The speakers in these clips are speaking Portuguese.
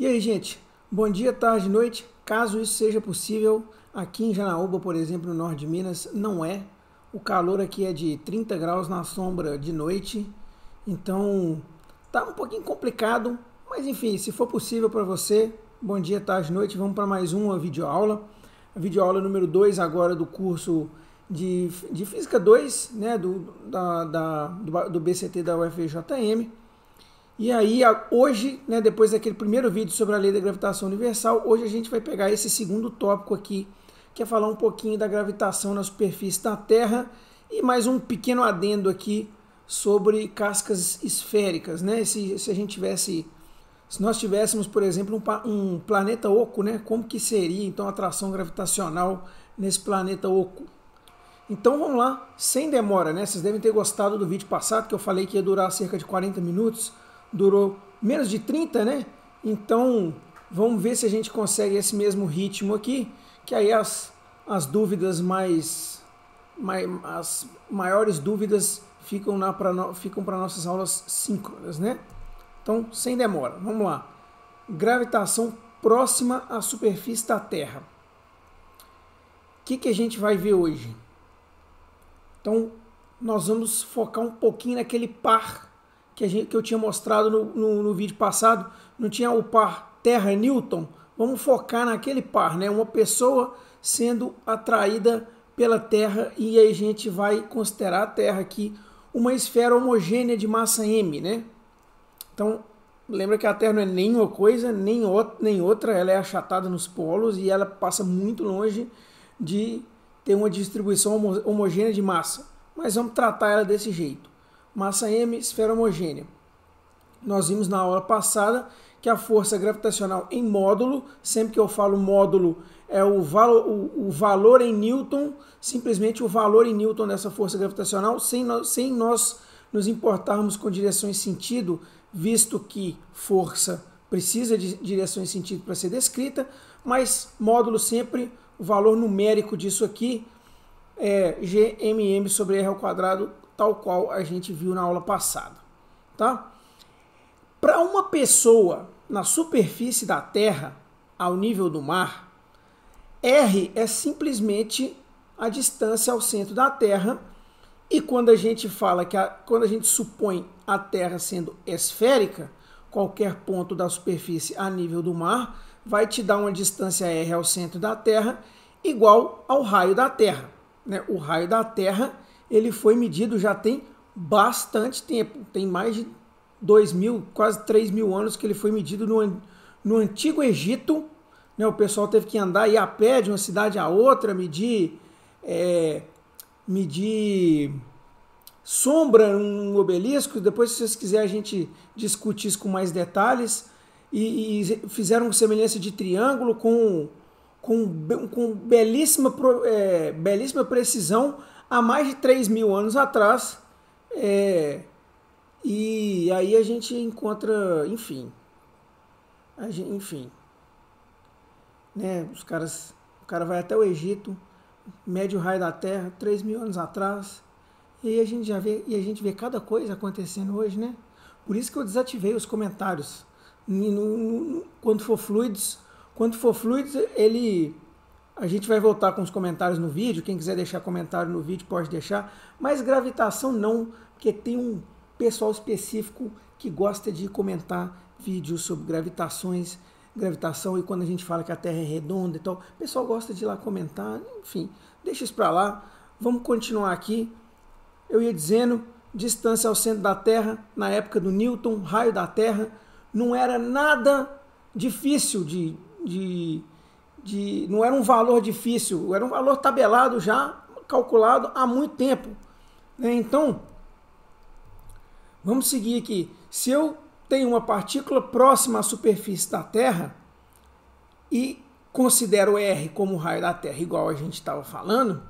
E aí, gente, bom dia, tarde, noite. Caso isso seja possível, aqui em Janaúba, por exemplo, no norte de Minas, não é. O calor aqui é de 30 graus na sombra de noite, então tá um pouquinho complicado, mas enfim, se for possível para você, bom dia, tarde, noite. Vamos para mais uma videoaula. A videoaula número 2 agora do curso de Física 2, né, do BCT da UFJM. E aí, hoje, né, depois daquele primeiro vídeo sobre a lei da gravitação universal, hoje a gente vai pegar esse segundo tópico aqui, que é falar um pouquinho da gravitação na superfície da Terra e mais um pequeno adendo aqui sobre cascas esféricas, né? Se nós tivéssemos, por exemplo, um planeta oco, né? Como que seria, então, a atração gravitacional nesse planeta oco? Então vamos lá, sem demora, né? Vocês devem ter gostado do vídeo passado, que eu falei que ia durar cerca de 40 minutos. Durou menos de 30, né? Então vamos ver se a gente consegue esse mesmo ritmo aqui, que aí as dúvidas as maiores dúvidas ficam para nossas aulas síncronas, né? Então, sem demora, vamos lá. Gravitação próxima à superfície da Terra. O que a gente vai ver hoje? Então, nós vamos focar um pouquinho naquele par que eu tinha mostrado no vídeo passado. Não tinha o par Terra-Newton? Vamos focar naquele par, né? Uma pessoa sendo atraída pela Terra, e aí a gente vai considerar a Terra aqui uma esfera homogênea de massa m, né? Então, lembra que a Terra não é nem uma coisa, nem outra, ela é achatada nos polos e ela passa muito longe de ter uma distribuição homogênea de massa. Mas vamos tratar ela desse jeito. Massa m, esfera homogênea. Nós vimos na aula passada que a força gravitacional em módulo, sempre que eu falo módulo, é o valor em Newton, simplesmente o valor em Newton dessa força gravitacional, sem nós nos importarmos com direção e sentido, visto que força precisa de direção e sentido para ser descrita, mas módulo sempre, o valor numérico disso aqui é Gmm sobre r ao quadrado, tal qual a gente viu na aula passada, tá? Para uma pessoa na superfície da Terra, ao nível do mar, R é simplesmente a distância ao centro da Terra, e quando a gente fala quando a gente supõe a Terra sendo esférica, qualquer ponto da superfície a nível do mar vai te dar uma distância R ao centro da Terra igual ao raio da Terra, né? O raio da Terra, ele foi medido já tem bastante tempo, tem mais de 2.000, quase 3.000 anos que ele foi medido no Antigo Egito, né? O pessoal teve que andar e ir a pé de uma cidade a outra, medir sombra num obelisco. Depois, se vocês quiserem, a gente discute isso com mais detalhes, e fizeram semelhança de triângulo com belíssima precisão há mais de 3.000 anos atrás, e aí a gente encontra, enfim, né, o cara vai até o Egito, mede o raio da Terra 3.000 anos atrás, e aí a gente vê cada coisa acontecendo hoje, né? Por isso que eu desativei os comentários quando for fluidos. Quando for fluidos, a gente vai voltar com os comentários no vídeo. Quem quiser deixar comentário no vídeo pode deixar, mas gravitação não, porque tem um pessoal específico que gosta de comentar vídeos sobre gravitação, e quando a gente fala que a Terra é redonda e tal, o pessoal gosta de ir lá comentar. Enfim, deixa isso para lá. Vamos continuar aqui. Eu ia dizendo, distância ao centro da Terra, na época do Newton, raio da Terra, não era nada difícil não era um valor difícil, era um valor tabelado já, calculado há muito tempo, né? Então, vamos seguir aqui. Se eu tenho uma partícula próxima à superfície da Terra e considero R como o raio da Terra, igual a gente estava falando,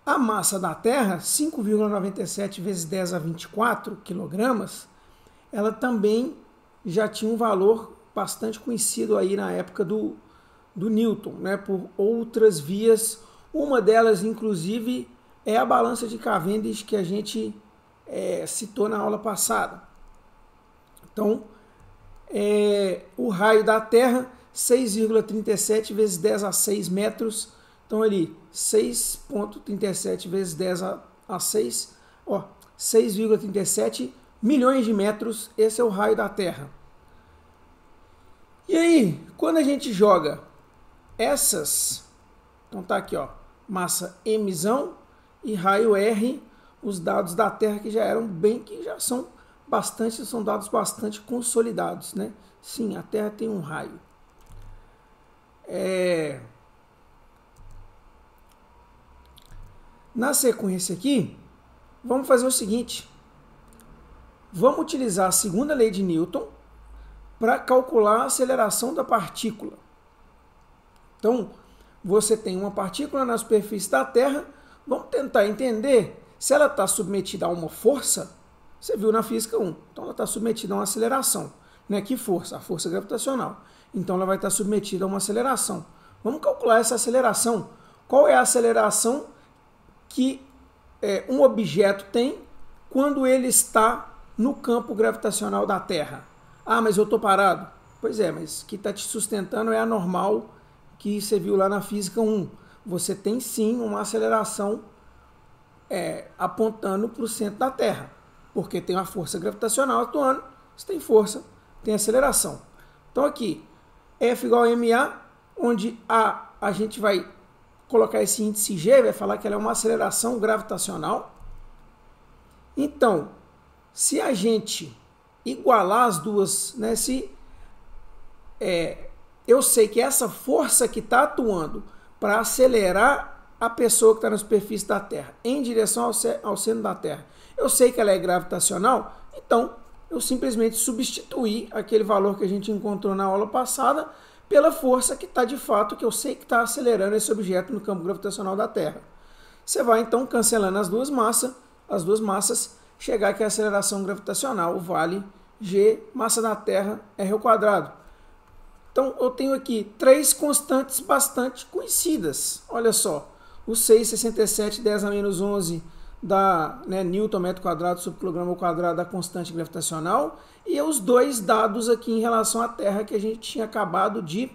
a massa da Terra, 5,97 vezes 10 a 24 quilogramas, ela também já tinha um valor bastante conhecido aí na época do Newton, né, por outras vias. Uma delas, inclusive, é a balança de Cavendish, que a gente citou na aula passada. Então, o raio da Terra, 6,37 vezes 10 a 6 metros. Então ali, 6,37 vezes 10 a 6, 6,37 milhões de metros, esse é o raio da Terra. E aí, quando a gente joga essas, então tá aqui, ó, massa Mzão e raio R, os dados da Terra que já são dados bastante consolidados, né? Sim, a Terra tem um raio. Na sequência aqui, vamos fazer o seguinte. Vamos utilizar a segunda lei de Newton para calcular a aceleração da partícula. Então, você tem uma partícula na superfície da Terra, vamos tentar entender se ela está submetida a uma força. Você viu na física 1, então ela está submetida a uma aceleração. Né? Que força? A força gravitacional. Então ela vai estar submetida a uma aceleração. Vamos calcular essa aceleração. Qual é a aceleração que um objeto tem quando ele está no campo gravitacional da Terra? Ah, mas eu estou parado. Pois é, mas o que está te sustentando é a normal que você viu lá na física 1. Você tem sim uma aceleração apontando para o centro da Terra, porque tem uma força gravitacional atuando, você tem força, tem aceleração. Então aqui, F igual a ma, onde a gente vai colocar esse índice G, vai falar que ela é uma aceleração gravitacional. Então, se a gente igualar as duas, né, eu sei que essa força que está atuando para acelerar a pessoa que está na superfície da Terra em direção ao centro da Terra, eu sei que ela é gravitacional, então eu simplesmente substituí aquele valor que a gente encontrou na aula passada pela força que está de fato, que eu sei que está acelerando esse objeto no campo gravitacional da Terra. Você vai então cancelando as duas massas, chegar que a aceleração gravitacional vale G, massa da Terra, R². Então eu tenho aqui três constantes bastante conhecidas. Olha só, o 6,67 10 a menos 11 da Newton metro quadrado sobre quilograma ao quadrado da constante gravitacional, e os dois dados aqui em relação à Terra que a gente tinha acabado de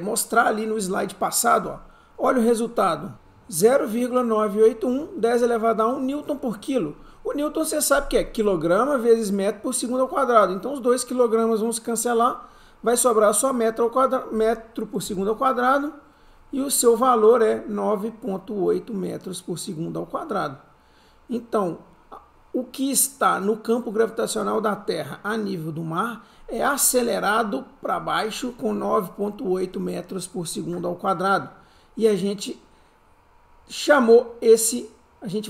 mostrar ali no slide passado. Ó. Olha o resultado, 0,981 10 elevado a 1 Newton por quilo. O Newton você sabe que é quilograma vezes metro por segundo ao quadrado, então os 2 quilogramas vão se cancelar, vai sobrar só metro por segundo ao quadrado, e o seu valor é 9,8 metros por segundo ao quadrado. Então, o que está no campo gravitacional da Terra a nível do mar é acelerado para baixo com 9,8 metros por segundo ao quadrado. E a gente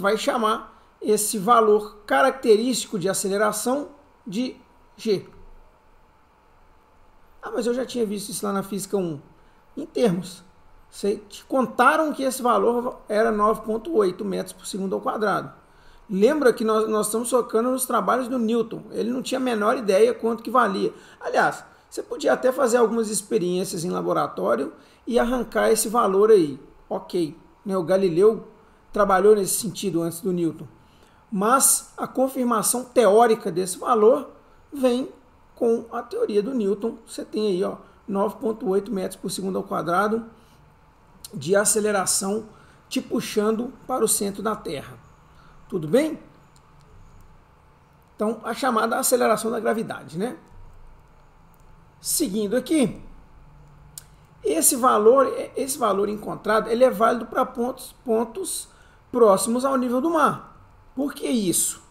vai chamar esse valor característico de aceleração de G. Ah, mas eu já tinha visto isso lá na física 1. Em termos, te contaram que esse valor era 9,8 metros por segundo ao quadrado. Lembra que nós estamos focando nos trabalhos do Newton. Ele não tinha a menor ideia quanto que valia. Aliás, você podia até fazer algumas experiências em laboratório e arrancar esse valor aí. Ok, né? O Galileu trabalhou nesse sentido antes do Newton. Mas a confirmação teórica desse valor vem com a teoria do Newton. Você tem aí 9,8 metros por segundo ao quadrado de aceleração te puxando para o centro da Terra. Tudo bem? Então, a chamada aceleração da gravidade, né? Seguindo aqui, esse valor encontrado, ele é válido para pontos próximos ao nível do mar. Por que isso?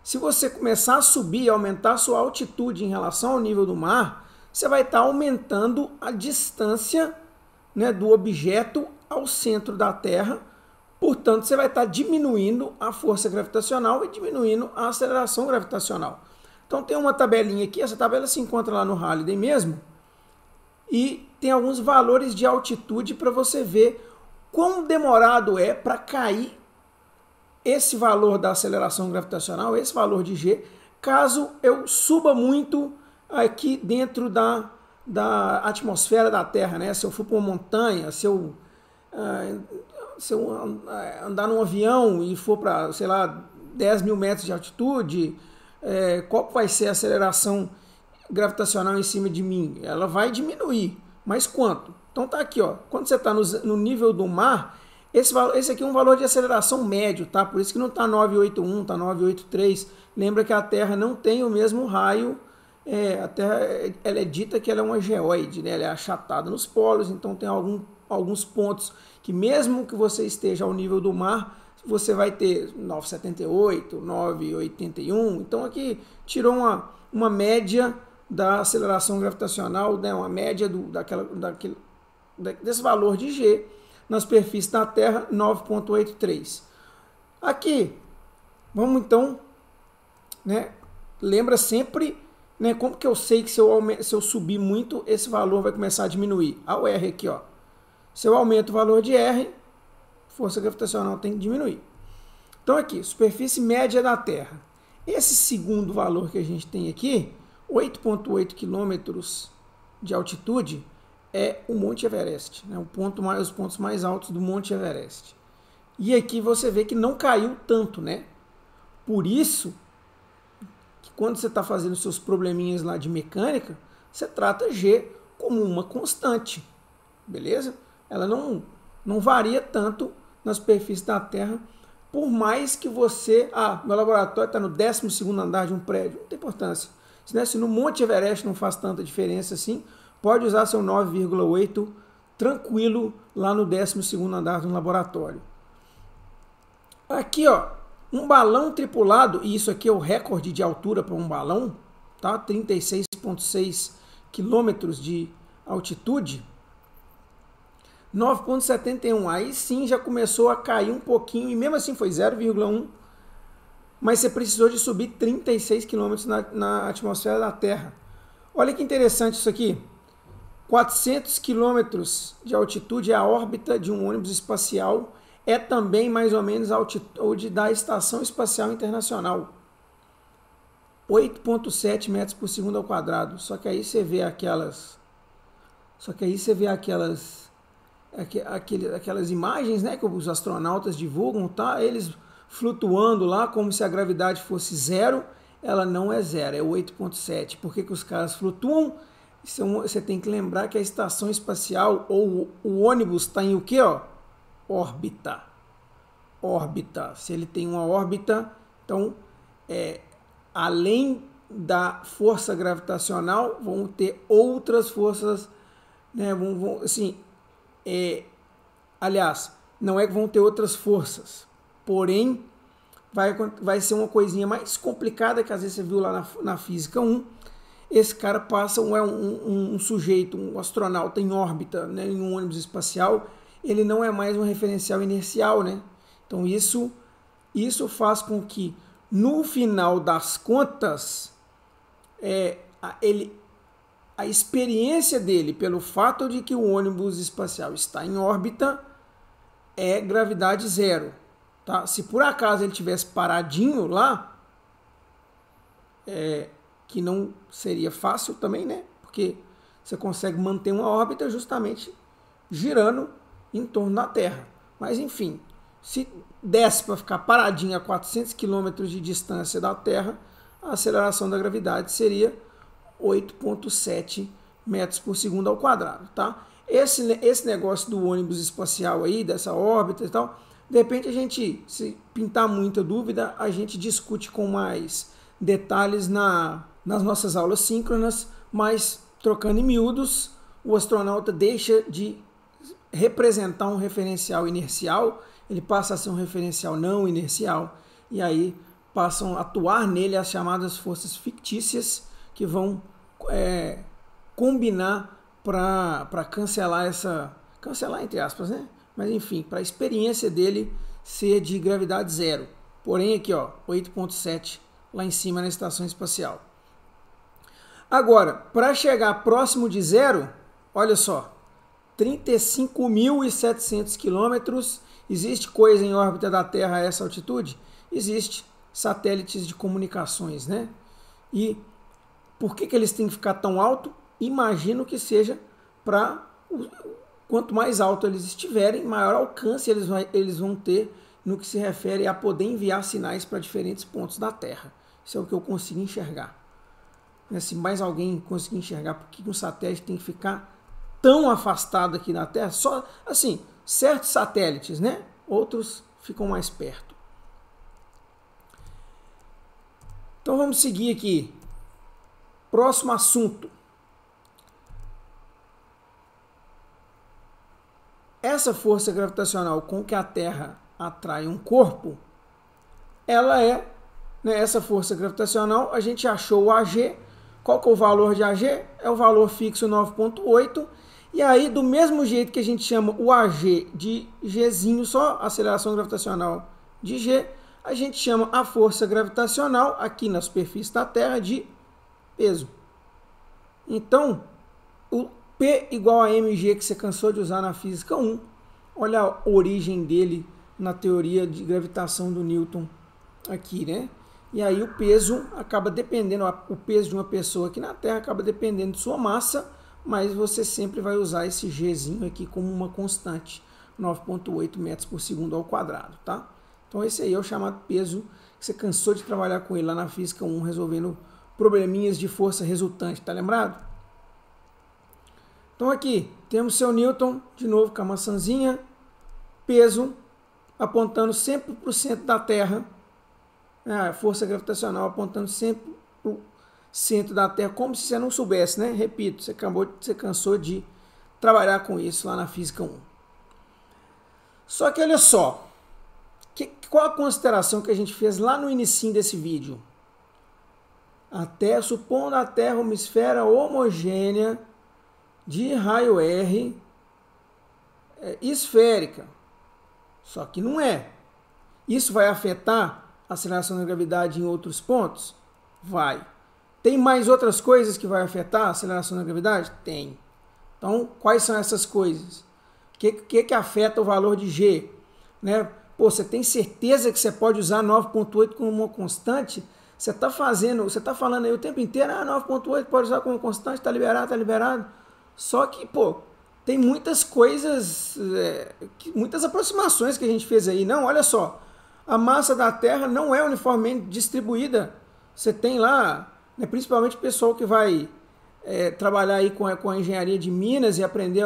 Se você começar a subir, aumentar a sua altitude em relação ao nível do mar, você vai estar aumentando a distância, né, do objeto ao centro da Terra. Portanto, você vai estar diminuindo a força gravitacional e diminuindo a aceleração gravitacional. Então tem uma tabelinha aqui, essa tabela se encontra lá no Halliday mesmo, e tem alguns valores de altitude para você ver quão demorado é para cair esse valor da aceleração gravitacional, esse valor de G, caso eu suba muito aqui dentro da atmosfera da Terra, né? Se eu for para uma montanha, se eu andar num avião e for para, sei lá, 10 mil metros de altitude, qual vai ser a aceleração gravitacional em cima de mim? Ela vai diminuir. Mas quanto? Então tá aqui, ó. Quando você está no nível do mar, esse aqui é um valor de aceleração médio, tá? Por isso que não está 981, está 983. Lembra que a Terra não tem o mesmo raio. A Terra ela é dita que ela é uma geóide, né? Ela é achatada nos polos, então tem alguns pontos que mesmo que você esteja ao nível do mar, você vai ter 978, 981. Então aqui tirou uma média da aceleração gravitacional, né? Uma média desse valor de G na superfície da Terra, 9,83. Aqui, vamos então, né? Lembra sempre, né? Como que eu sei que se eu subir muito, esse valor vai começar a diminuir? O R aqui, ó. Se eu aumento o valor de R, força gravitacional tem que diminuir. Então aqui, superfície média da Terra. Esse segundo valor que a gente tem aqui, 8,8 quilômetros de altitude, é o Monte Everest, né? Os pontos mais altos do Monte Everest. E aqui você vê que não caiu tanto, né? Por isso, que quando você está fazendo seus probleminhas lá de mecânica, você trata G como uma constante, beleza? Ela não varia tanto na superfície da Terra, por mais que você... meu laboratório está no 12º andar de um prédio, não tem importância. Se no Monte Everest não faz tanta diferença assim, pode usar seu 9,8 tranquilo lá no 12º andar de um laboratório. Aqui, ó, um balão tripulado, e isso aqui é o recorde de altura para um balão, tá? 36,6 quilômetros de altitude. 9,71, aí sim já começou a cair um pouquinho, e mesmo assim foi 0,1, mas você precisou de subir 36 km na atmosfera da Terra. Olha que interessante isso aqui. 400 km de altitude é a órbita de um ônibus espacial, é também mais ou menos a altitude da Estação Espacial Internacional. 8,7 metros por segundo ao quadrado. Só que aí você vê aquelas imagens, né, que os astronautas divulgam, tá? Eles flutuando lá como se a gravidade fosse zero. Ela não é zero, é 8,7. Por que os caras flutuam? Você tem que lembrar que a estação espacial ou o ônibus está em o quê? Órbita. Órbita. Se ele tem uma órbita, então, além da força gravitacional, vão ter outras forças, né? Aliás, não é que vão ter outras forças, porém vai ser uma coisinha mais complicada, que às vezes você viu lá na Física 1. Esse cara passa, um sujeito, um astronauta em órbita, né, em um ônibus espacial, ele não é mais um referencial inercial, né? Então isso faz com que, no final das contas, a experiência dele, pelo fato de que o ônibus espacial está em órbita, é gravidade zero. Tá? Se por acaso ele tivesse paradinho lá, que não seria fácil também, né? Porque você consegue manter uma órbita justamente girando em torno da Terra. Mas enfim, se desse para ficar paradinho a 400 km de distância da Terra, a aceleração da gravidade seria 8,7 metros por segundo ao quadrado, tá? Esse negócio do ônibus espacial aí, dessa órbita e tal, de repente se pintar muita dúvida, a gente discute com mais detalhes nas nossas aulas síncronas, mas trocando em miúdos, o astronauta deixa de representar um referencial inercial, ele passa a ser um referencial não inercial, e aí passam a atuar nele as chamadas forças fictícias, que vão combinar para cancelar entre aspas, né? Mas enfim, para a experiência dele ser de gravidade zero. Porém aqui, ó, 8,7 lá em cima na estação espacial. Agora, para chegar próximo de zero, olha só, 35.700 quilômetros. Existe coisa em órbita da Terra a essa altitude? Existe. Satélites de comunicações, né? E por que eles têm que ficar tão alto? Imagino que seja para quanto mais alto eles estiverem, maior alcance eles vão ter no que se refere a poder enviar sinais para diferentes pontos da Terra. Isso é o que eu consigo enxergar. né, se mais alguém conseguir enxergar por que um satélite tem que ficar tão afastado aqui da Terra, só assim, certos satélites, né? Outros ficam mais perto. Então vamos seguir aqui. Próximo assunto. Essa força gravitacional com que a Terra atrai um corpo, ela é, né, essa força gravitacional, a gente achou o AG. Qual que é o valor de AG? É o valor fixo 9,8. E aí, do mesmo jeito que a gente chama o AG de Gzinho só, aceleração gravitacional de G, a gente chama a força gravitacional aqui na superfície da Terra de peso. Então, o P igual a mg que você cansou de usar na física 1, olha a origem dele na teoria de gravitação do Newton aqui, né? E aí o peso acaba dependendo, o peso de uma pessoa aqui na Terra acaba dependendo de sua massa, mas você sempre vai usar esse Gzinho aqui como uma constante, 9,8 metros por segundo ao quadrado, tá? Então esse aí é o chamado peso, que você cansou de trabalhar com ele lá na física 1, resolvendo probleminhas de força resultante, tá lembrado? Então aqui temos seu Newton, de novo com a maçãzinha, peso apontando sempre para o centro da Terra, a força gravitacional apontando sempre para o centro da Terra, como se você não soubesse, né? Repito, você cansou de trabalhar com isso lá na física 1. Só que olha só, qual a consideração que a gente fez lá no início desse vídeo? Supondo a Terra uma esfera homogênea de raio R esférica. Só que não é. Isso vai afetar a aceleração da gravidade em outros pontos? Vai. Tem mais outras coisas que vai afetar a aceleração da gravidade? Tem. Então, quais são essas coisas? O que afeta o valor de G? Né? Pô, você tem certeza que você pode usar 9,8 como uma constante? Você está falando aí o tempo inteiro, 9,8 pode usar como constante, está liberado, está liberado. Só que, pô, tem muitas coisas, muitas aproximações que a gente fez aí. Não, olha só, a massa da Terra não é uniformemente distribuída. Você tem lá, né, principalmente o pessoal que vai trabalhar aí com a engenharia de Minas e aprender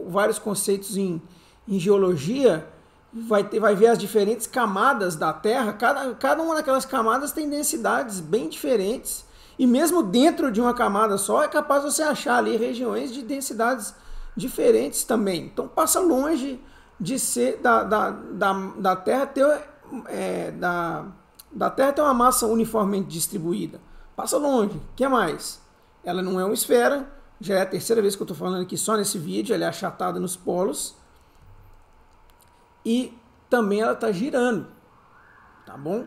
vários conceitos em geologia, vai ver as diferentes camadas da Terra. Cada uma daquelas camadas tem densidades bem diferentes. E mesmo dentro de uma camada só, é capaz de você achar ali regiões de densidades diferentes também. Então passa longe de ser da Terra ter uma massa uniformemente distribuída. Passa longe. O que mais? Ela não é uma esfera. Já é a terceira vez que eu estou falando aqui só nesse vídeo. Ela é achatada nos polos. E também ela está girando. Tá bom?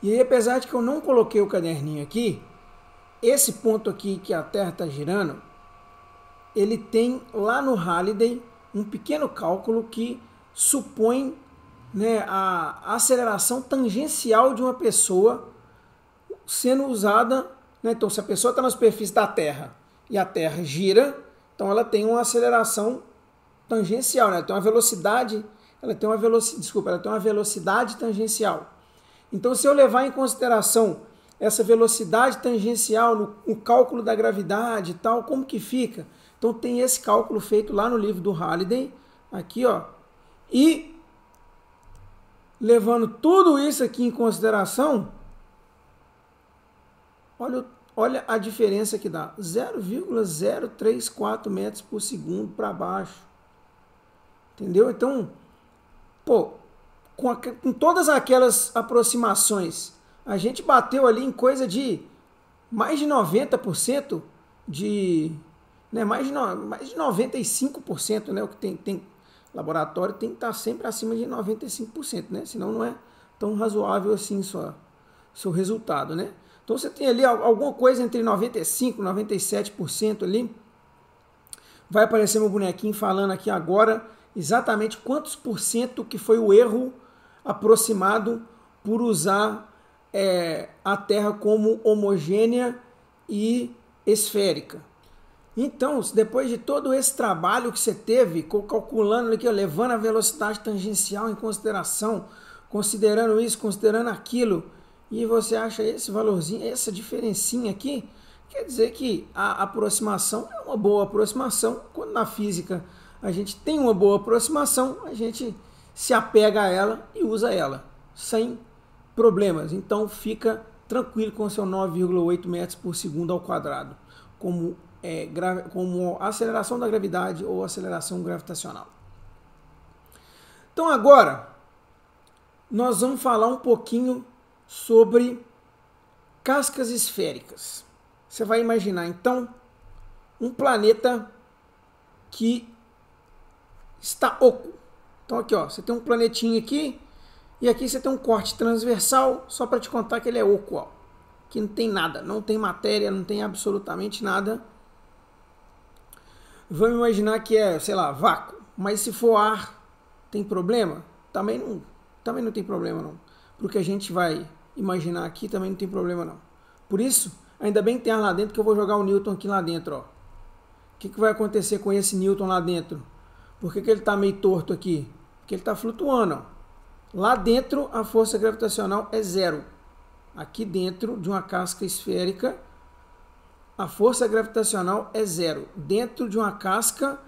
E aí, apesar de que eu não coloquei o caderninho aqui, esse ponto aqui que a Terra está girando, ele tem lá no Halliday um pequeno cálculo que supõe, né, a aceleração tangencial de uma pessoa sendo usada, né? Então, se a pessoa está na superfície da Terra e a Terra gira, então ela tem uma aceleração tangencial, né? Ela tem uma velocidade tangencial. Então, se eu levar em consideração essa velocidade tangencial no cálculo da gravidade e tal, como que fica? Então, tem esse cálculo feito lá no livro do Halliday, aqui, ó. E, levando tudo isso aqui em consideração, olha a diferença que dá. 0,034 metros por segundo para baixo. Entendeu? Então, pô, com todas aquelas aproximações, a gente bateu ali em coisa de mais de 90% né, mais de 95%, né, o que tem laboratório tem que estar sempre acima de 95%, né, senão não é tão razoável assim seu resultado, né. Então você tem ali alguma coisa entre 95% e 97% ali. Vai aparecer meu bonequinho falando aqui agora exatamente quantos por cento que foi o erro aproximado por usar a Terra como homogênea e esférica. Então, depois de todo esse trabalho que você teve, calculando aqui, levando a velocidade tangencial em consideração, considerando isso, considerando aquilo, e você acha esse valorzinho, essa diferencinha aqui, quer dizer que a aproximação é uma boa aproximação. Quando na física a gente tem uma boa aproximação, a gente se apega a ela e usa ela, sem problemas. Então fica tranquilo com o seu 9,8 metros por segundo ao quadrado, como aceleração da gravidade ou aceleração gravitacional. Então agora nós vamos falar um pouquinho sobre cascas esféricas. Você vai imaginar então um planeta que está oco. Então aqui, ó, você tem um planetinho aqui e aqui você tem um corte transversal, só para te contar que ele é oco, ó. Que não tem nada, não tem matéria, não tem absolutamente nada. Vamos imaginar que é, sei lá, vácuo. Mas se for ar, tem problema? Também não tem problema não. Para o que a gente vai imaginar aqui, também não tem problema não. Por isso, ainda bem que tem ar lá dentro, que eu vou jogar o Newton aqui lá dentro, ó. O que vai acontecer com esse Newton lá dentro? Por que ele está meio torto aqui? Porque ele está flutuando, ó. Lá dentro, a força gravitacional é zero. Aqui dentro de uma casca esférica, a força gravitacional é zero. Dentro de uma casca,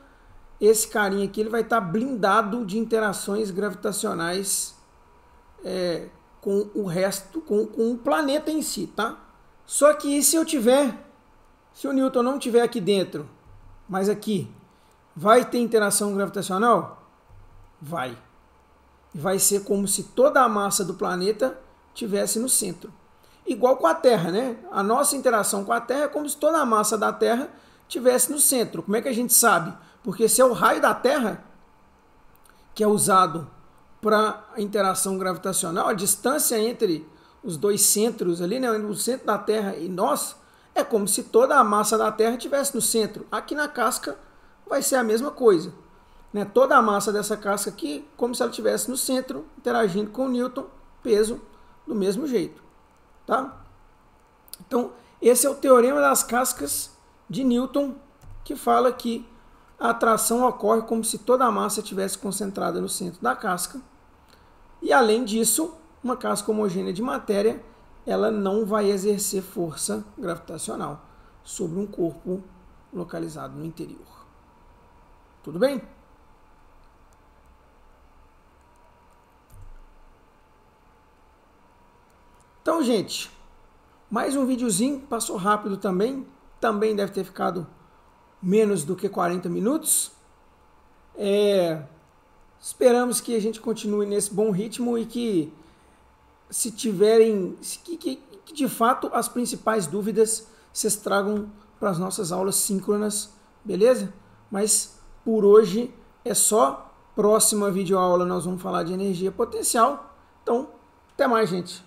esse carinha aqui ele vai estar blindado de interações gravitacionais com o resto, com o planeta em si, tá? Só que se o Newton não tiver aqui dentro, mas aqui, vai ter interação gravitacional? Vai. Vai ser como se toda a massa do planeta tivesse no centro. Igual com a Terra, né? A nossa interação com a Terra é como se toda a massa da Terra tivesse no centro. Como é que a gente sabe? Porque se é o raio da Terra que é usado para a interação gravitacional, a distância entre os dois centros ali, né? O centro da Terra e nós, é como se toda a massa da Terra tivesse no centro. Aqui na casca vai ser a mesma coisa. Né? Toda a massa dessa casca aqui, como se ela estivesse no centro, interagindo com o Newton, peso do mesmo jeito. Tá? Então, esse é o teorema das cascas de Newton, que fala que a atração ocorre como se toda a massa estivesse concentrada no centro da casca. E, além disso, uma casca homogênea de matéria, ela não vai exercer força gravitacional sobre um corpo localizado no interior. Tudo bem? Então, gente, mais um videozinho, passou rápido também deve ter ficado menos do que 40 minutos. Esperamos que a gente continue nesse bom ritmo e que, se tiverem, que de fato as principais dúvidas vocês tragam para as nossas aulas síncronas, beleza? Mas por hoje é só. Próxima videoaula nós vamos falar de energia potencial. Então, até mais, gente.